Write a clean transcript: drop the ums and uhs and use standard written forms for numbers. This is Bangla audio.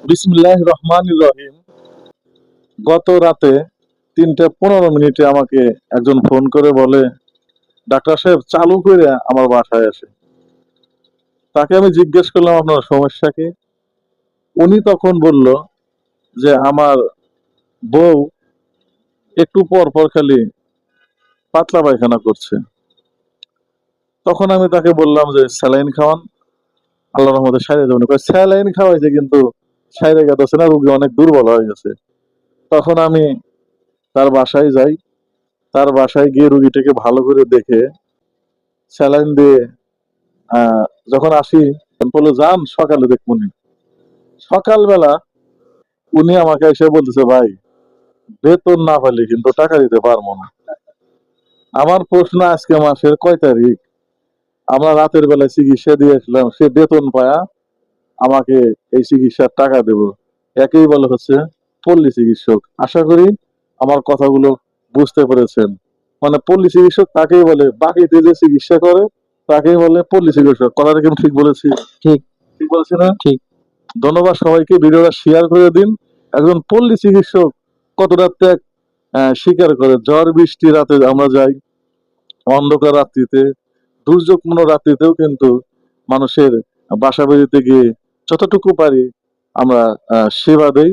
বিসমিল্লাহির রহমানির রহিম। গত রাতে ৩:১৫ আমাকে একজন ফোন করে বলে, ডাক্তার সাহেব চালু করে আমার বাসায় আসে। তাকে আমি জিজ্ঞেস করলাম আপনার সমস্যা কি? উনি তখন বলল যে আমার বউ একটু পর পর খালি পাতলা পায়খানা করছে। তখন আমি তাকে বললাম যে স্যালাইন খাওয়ান, আল্লাহর রহমতে সাইরে যাবেন। কয় স্যালাইন খাওয়াইছে কিন্তু সাইরে গেছে না, রোগী অনেক দুর্বল হয়ে গেছে। তখন আমি তার বাসায় যাই, তার বাসায় গিয়ে রুগীটাকে ভালো করে দেখে স্যালাইন দিয়ে আহ, যখন আসি বললো যান সকালে দেখবনি। সকালবেলা উনি আমাকে এসে বলতেছে, ভাই বেতন না পাইলে কিন্তু টাকা দিতে পারবো না। আমার প্রশ্ন, আজকে মাসের কয় তারিখ? আমরা রাতের বেলায় চিকিৎসা দিয়ে আসলাম, সে বেতন পায়া আমাকে এই চিকিৎসার টাকা দেব? একই বলে হচ্ছে পল্লী চিকিৎসক। আশা করি আমার কথাগুলো বুঝতে পেরেছেন। মানে পল্লী চিকিৎসক তাকেই বলে, বাকিতে যে চিকিৎসা করে তাকেই বলে পল্লী চিকিৎসক। কথাটা কি আমি ঠিক বলেছি? ঠিক। ঠিক বলেছি না? ঠিক। ধন্যবাদ সবাইকে, ভিডিওটা শেয়ার করে দিন। একজন পল্লী চিকিৎসক কতটা ত্যাগ স্বীকার করে। ঝড় বৃষ্টি রাতে আমরা যাই, অন্ধকার রাত্রিতে, দুর্যোগপূর্ণ রাত্রিতেও কিন্তু মানুষের বাসা বাড়িতে গিয়ে যতটুকু পারি আমরা সেবা দেই।